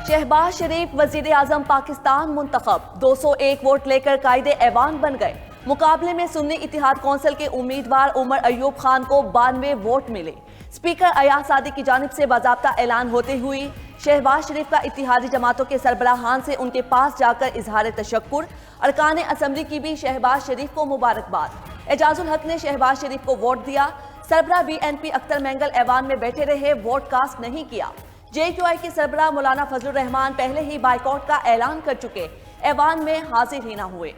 शहबाज शरीफ वजीर आजम पाकिस्तान मुंतखब 201 वोट लेकर कायदे ऐवान बन गए। मुकाबले में सुन्नी इत्तेहाद कौंसिल के उम्मीदवार उमर अयूब खान को 92 वोट मिले। स्पीकर अयाज सादी की जानिब से बाज़ाब्ता ऐलान होते हुए शहबाज शरीफ का इत्तेहादी जमातों के सरबराहान से उनके पास जाकर इजहार तशक्कुर। अरकान असम्बली की भी शहबाज शरीफ को मुबारकबाद। एजाजुल हक ने शहबाज शरीफ को वोट दिया। सरबराह BNP अख्तर मैंगल ऐवान में बैठे रहे, वोट कास्ट नहीं किया। JQI के सरबराह मौलाना फजलुर रहमान पहले ही बाइकआउट का ऐलान कर चुके, ऐवान में हाजिर ही न हुए।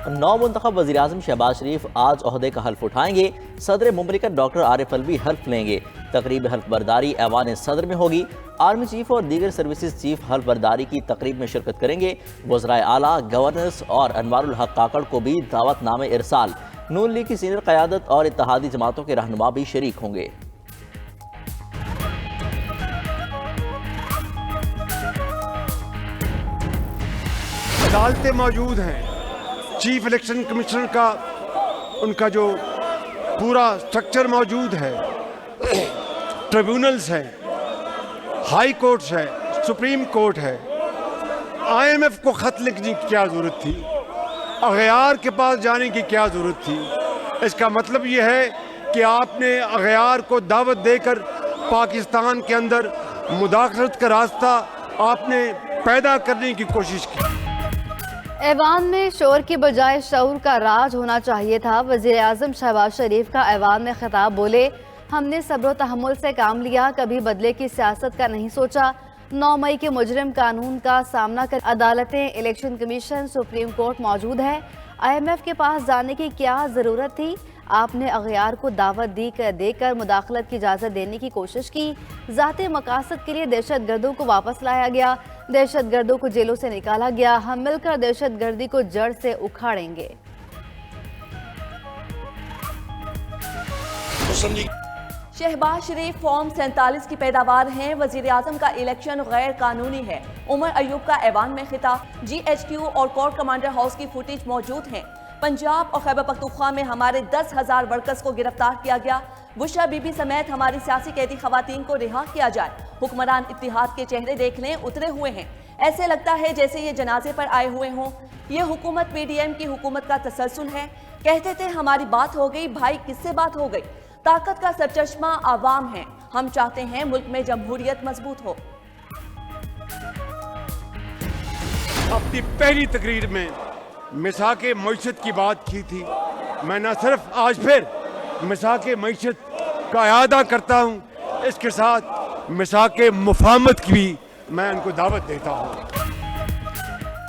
नौ मुंतखब वज़ीर आज़म शहबाज शरीफ आज ओहदे का हल्फ उठाएंगे। सदर मुमलिकत डॉक्टर आरिफ अलवी हल्फ लेंगे। तकरीब हल्फ बरदारी ऐवान सदर में होगी। आर्मी चीफ और दीगर सर्विसेज चीफ हल्फ बरदारी की तकरीब में शिरकत करेंगे। वज़राए आला, गवर्नर्स और अनवारुल हक काकड़ को भी दावतनामे इरसाल। नून लीग की सीनियर क़यादत और इत्तेहादी जमातों के रहनुमा भी शरीक होंगे। अदालतें मौजूद हैं, चीफ इलेक्शन कमिश्नर का उनका जो पूरा स्ट्रक्चर मौजूद है, ट्रिब्यूनल्स हैं, हाई कोर्ट्स है, सुप्रीम कोर्ट है। IMF को ख़त लिखने की क्या ज़रूरत थी? अगयार के पास जाने की क्या ज़रूरत थी? इसका मतलब यह है कि आपने अगयार को दावत देकर पाकिस्तान के अंदर मुदाखलत का रास्ता आपने पैदा करने की कोशिश की। ऐवान में शोर की बजाय शऊर का राज होना चाहिए था। वज़ीर आज़म शहबाज शरीफ का ऐवान में खिताब बोले, हमने सब्र तहम्मुल से काम लिया, कभी बदले की सियासत का नहीं सोचा। 9 मई के मुजरिम कानून का सामना कर अदालतें, इलेक्शन कमीशन, सुप्रीम कोर्ट मौजूद है। IMF के पास जाने की क्या ज़रूरत थी? आपने अगयार को दावत देकर मुदाखलत की इजाज़त देने की कोशिश की। ज़ाते मकासद के लिए दहशत गर्दों को वापस लाया गया, दहशत गर्दों को जेलों से निकाला गया। हम मिलकर दहशत गर्दी को जड़ से उखाड़ेंगे। शहबाज शरीफ फॉर्म 47 की पैदावार हैं। वजीर आजम का इलेक्शन गैर कानूनी है। उमर अयूब का ऐवान में खिताब। GHQ और कोर कमांडर हाउस की फुटेज मौजूद हैं। पंजाब और खैबर पख्तूनख्वा में हमारे 10,000 वर्कर्स को गिरफ्तार किया गया। बुशरा बीबी समेत हमारी सियासी कैदी खवातीन को रिहा किया जाए। हुक्मरान इत्तेहाद के चेहरे देख लें, उतरे हुए हैं। ऐसे लगता है जैसे ये जनाजे पर आए हुए हों। ये हुकूमत PDM की हुकूमत का तसलसल है। कहते थे हमारी बात हो गई, भाई किससे बात हो गई? ताकत का सरचश्मा आवाम है। हम चाहते हैं मुल्क में जमहूरियत मजबूत हो। अपनी पहली तकरीर में मिसाके मईशत की बात की थी। मैं न सिर्फ आज फिर मिसाके मईशत का इयादा करता हूँ, इसके साथ मिसाके मुफाहमत की भी मैं उनको दावत देता हूँ।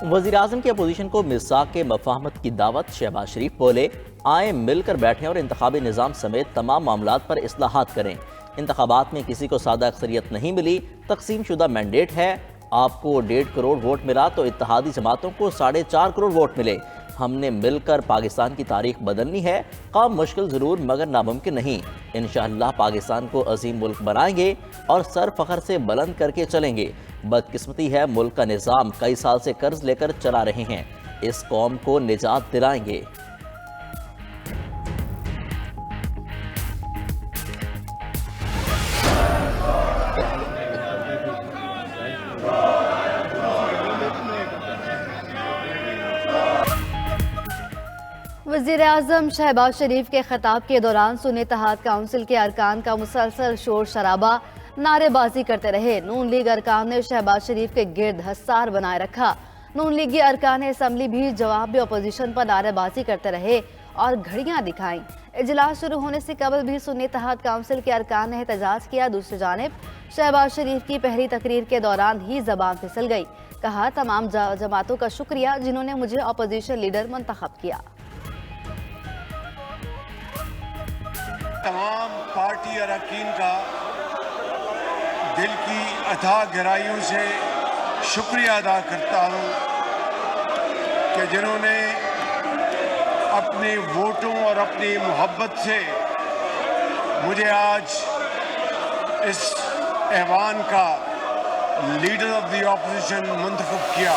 वज़ीर आज़म की अपोजिशन को मिसाक के मफाहमत की दावत। शहबाज शरीफ बोले, आए मिलकर बैठें और इंतखाबी निज़ाम समेत तमाम मामलात पर इस्लाहात करें। इंतखाबात में किसी को सादा अक्सरियत नहीं मिली, तकसीम शुदा मैंडेट है। आपको 1.5 करोड़ वोट मिला तो इत्तेहादी जमातों को 4.5 करोड़ वोट मिले। हमने मिलकर पाकिस्तान की तारीख बदलनी है। काम मुश्किल ज़रूर मगर नामुमकिन नहीं। इंशाअल्लाह पाकिस्तान को अजीम मुल्क बनाएंगे और सर फखर से बुलंद करके चलेंगे। बदकिस्मती है मुल्क का निज़ाम कई साल से कर्ज लेकर चला रहे हैं। इस कौम को निजात दिलाएंगे। वज़ीर आज़म शहबाज शरीफ के खिताब के दौरान सुन्नी इत्तेहाद काउंसिल के अरकान का मुसलसल शोर शराबा, नारेबाजी करते रहे। नून लीग अरकान ने शहबाज शरीफ के गिर्द हसार बनाए रखा। नून लीगी अरकान असम्बली भी जवाबी अपोजिशन पर नारेबाजी करते रहे और घड़ियां दिखाईं। इजलास शुरू होने से कबल भी सुन्नी इत्तेहाद काउंसिल के अरकान ने एहतजाज किया। दूसरी जानिब शहबाज शरीफ की पहली तकरीर के दौरान ही जबान फिसल गई। कहा, तमाम जमातों का शुक्रिया जिन्होंने मुझे अपोजिशन लीडर मुंतखब किया। तमाम पार्टी अरकान का दिल की अथाह गहराइयों से शुक्रिया अदा करता हूँ कि जिन्होंने अपने वोटों और अपनी मोहब्बत से मुझे आज इस ऐवान का लीडर ऑफ द ऑपोजिशन मुंतखब किया।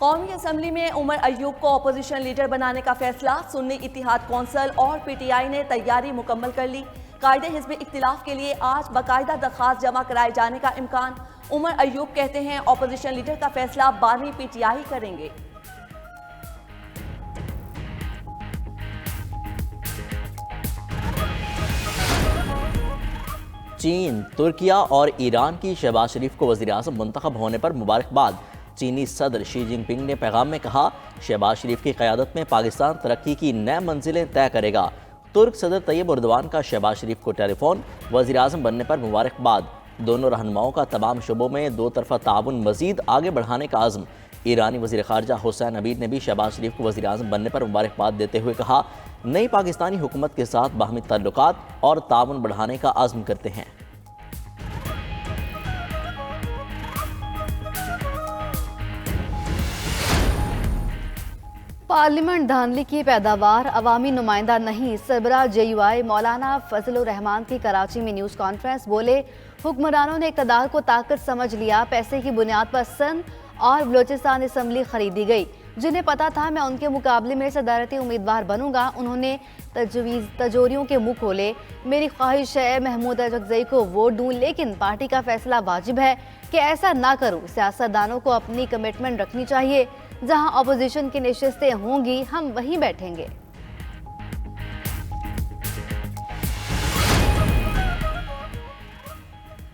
कौमी असम्बली में उमर अयूब को अपोजिशन लीडर बनाने का फैसला। सुन्नी इत्तेहाद कौंसिल और पीटीआई ने तैयारी मुकम्मल कर ली। कायदे हिज़्ब इख्तिलाफ के लिए आज बाकायदा दरख्वास्त जमा कराए जाने का इम्कान। उमर अयूब कहते हैं अपोजिशन लीडर का फैसला 12वीं पीटीआई करेंगे। चीन, तुर्किया और ईरान की शहबाज शरीफ को वज़ीर-ए-आज़म मुंतखब होने पर मुबारकबाद। चीनी सदर शी जिनपिंग ने पैगाम में कहा, शहबाज शरीफ की क़यादत में पाकिस्तान तरक्की की नए मंजिलें तय करेगा। तुर्क सदर तैयब एर्दोगान का शहबाज शरीफ को टेलीफोन, वज़ीर-ए-आज़म बनने पर मुबारकबाद। दोनों रहनुमाओं का तमाम शोबों में दो तरफा ताउन मज़ीद आगे बढ़ाने का आज़म। ईरानी वज़ीर ख़ारजा हुसैन अमीर ने भी शहबाज शरीफ को वज़ीर-ए-आज़म बनने पर मुबारकबाद देते हुए कहा, नई पाकिस्तानी हुकूमत के साथ बाहमी ताल्लुकात और ताउन बढ़ाने का आज़म करते हैं। पार्लियामेंट धांधली की पैदावार, अवामी नुमाइंदा नहीं। सरबराह JUI मौलाना फजलुर रहमान की कराची में न्यूज़ कॉन्फ्रेंस। बोले, हुक्मरानों ने इक़्तिदार को ताकत समझ लिया। पैसे की बुनियाद पर सिंध और बलोचिस्तान असम्बली खरीदी गई। जिन्हें पता था मैं उनके मुकाबले में सदारती उम्मीदवार बनूंगा, उन्होंने तजोरियों के मुंह खोले। मेरी ख्वाहिश है महमूद अजगज़ई को वोट दूं, लेकिन पार्टी का फैसला वाजिब है कि ऐसा ना करूं। सियासतदानों को अपनी कमिटमेंट रखनी चाहिए। जहां अपोजिशन की नशिस्तें होंगी, हम वहीं बैठेंगे।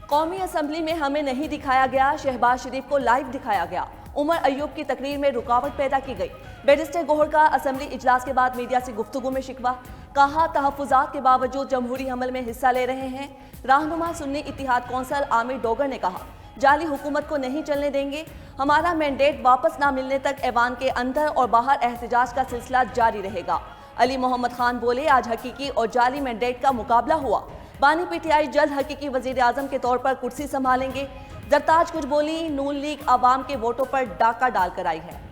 कौमी असम्बली में हमें नहीं दिखाया गया, शहबाज शरीफ को लाइव दिखाया गया। उमर अयूब की तकरीर में रुकावट पैदा की गई। बैरिस्टर गोहर का असम्बली इजलास के बाद मीडिया से गुफ्तगू में शिकवा। कहा, तहफ़्फ़ुज़ात के बावजूद जमहूरी अमल में हिस्सा ले रहे हैं। रहनुमा सुन्नी इत्तेहाद कौंसिल आमिर डोगर ने कहा, जाली हुकूमत को नहीं चलने देंगे। हमारा मैंडेट वापस ना मिलने तक ऐवान के अंदर और बाहर एहतजाज का सिलसिला जारी रहेगा। अली मोहम्मद खान बोले, आज हकीकी और जाली मैंडेट का मुकाबला हुआ। बानी पीटीआई जल्द हकीकी वज़ीर आज़म के तौर पर कुर्सी संभालेंगे। जरताज कुछ बोली, नून लीग आवाम के वोटों पर डाका डालकर आई है।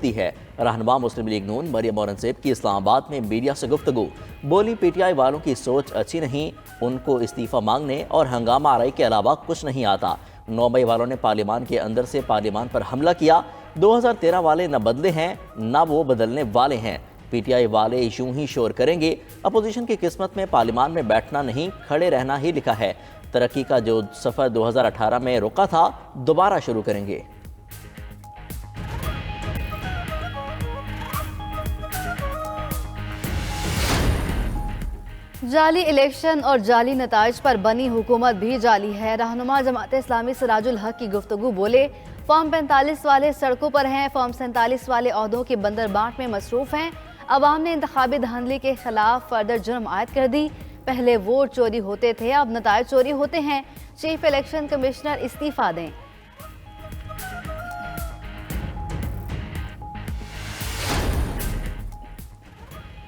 है रहनुमा मुस्लिम लीग नून मरियम औरंगजेब की इस्लामाबाद में मीडिया से गुफ्तगू। बोली, पीटीआई वालों की सोच अच्छी नहीं, उनको इस्तीफा मांगने और हंगामा आराई के अलावा कुछ नहीं आता। 9 मई वालों ने पार्लियामान के अंदर से पार्लियामान पर हमला किया। 2013 वाले न बदले हैं न वो बदलने वाले हैं। पीटीआई वाले यूं ही शोर करेंगे। अपोजिशन की किस्मत में पार्लियामान में बैठना नहीं, खड़े रहना ही लिखा है। तरक्की का जो सफ़र 2018 में रुका था, दोबारा शुरू करेंगे। जाली इलेक्शन और जाली नताइज पर बनी हुकूमत भी जाली है। रहनुमा जमात इस्लामी सिराजुल हक की गुफ्तगू। बोले, फॉर्म 45 वाले सड़कों पर हैं, फॉर्म 47 वाले ओहदों की बंदरबाट में मसरूफ़ हैं। अवाम ने इंतखाबी धांधली के खिलाफ फर्दर जुर्म आयद कर दी। पहले वोट चोरी होते थे, अब नताइज चोरी होते हैं। चीफ इलेक्शन कमिश्नर इस्तीफा दें।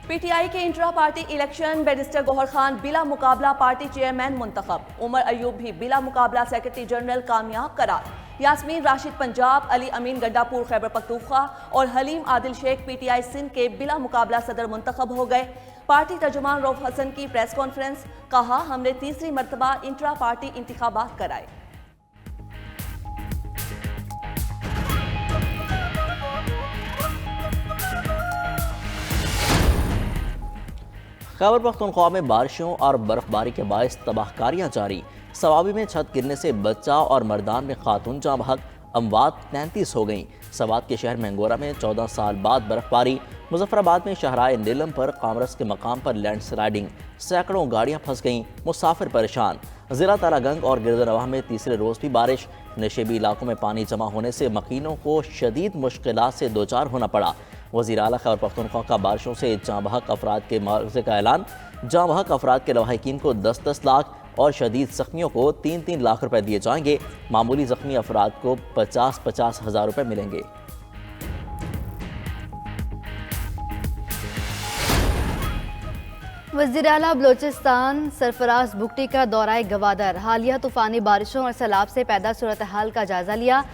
पीटीआई के intra party election, barrister Gauhar Khan बिला मुकाबला पार्टी चेयरमैन मुंतखब। उमर अयूब भी बिला मुकाबला सेक्रेटरी जनरल कामयाब करार। यास्मीन राशिद पंजाब, अली अमीन गड्डापुर खैबर पख्तूनख्वा और हलीम आदिल शेख पीटीआई सिंध के बिला मुकाबला सदर मुंतखब हो गए। पार्टी तर्जुमान रऊफ हसन की प्रेस कॉन्फ्रेंस। कहा, हमने तीसरी मरतबा इंट्रा पार्टी इंतखाबात कराए। खैबर पख्तूनख्वा में बारिशों और बर्फबारी के बायस तबाहकारियाँ जारी। सवाबी में छत गिरने से बच्चा और मर्दान में खातून जाँ बहक, अमवात 33 हो गईं। सवात के शहर मैंगोरा में 14 साल बाद बर्फबारी। मुजफ्फराबाद में शहराए नीलम पर कामरस के मकाम पर लैंड स्लाइडिंग, सैकड़ों गाड़ियाँ फंस गईं, मुसाफिर परेशान। ज़िला तारागंग और गिरदनवाह में तीसरे रोज़ भी बारिश। नशेबी इलाकों में पानी जमा होने से मकीनों को शदीद मुश्किलात से दो चार होना पड़ा। वज़ीर आला खैबर पख्तूनख्वा का बारिशों से जाँ बहक अफराद के मुआवजे का ऐलान। जाँ बहक अफराद के लवाहिकीन को 10-10 लाख और शदीद ज़ख्मियों को 3-3 लाख रुपए दिए जाएंगे। मामूली ज़ख्मी अफराद को 50-50 हज़ार रुपए मिलेंगे। वज़ीर आला बलोचिस्तान सरफराज बुगटी का दौरा गवादर। हालिया तूफ़ानी बारिशों और सैलाब से पैदा सूरत हाल का जायजा लिया।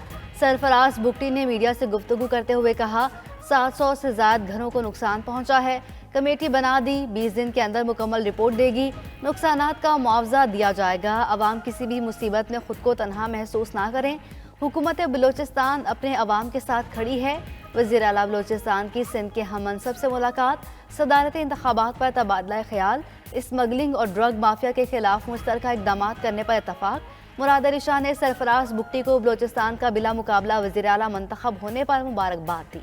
सरफराज बुगटी ने मीडिया से गुफ्तगू करते हुए कहा, 700 से ज़्यादा घरों को नुकसान पहुंचा है। कमेटी बना दी, 20 दिन के अंदर मुकम्मल रिपोर्ट देगी, नुकसानात का मुआवजा दिया जाएगा। अवाम किसी भी मुसीबत में खुद को तनहा महसूस ना करें। हुकूमत बलूचिस्तान अपने अवाम के साथ खड़ी है। वज़ीर आला बलूचिस्तान की सिंध के हम मनसब से मुलाकात, सदारती इंतखाबात पर तबादला ख्याल, स्मगलिंग और ड्रग माफिया के खिलाफ मुश्तरका इक़दामात करने पर इतफाक। मुराद अली शाह ने सरफराज बुगटी को बलूचिस्तान का बिला मुकाबला वज़ीर आला मंतखब होने पर मुबारकबाद दी।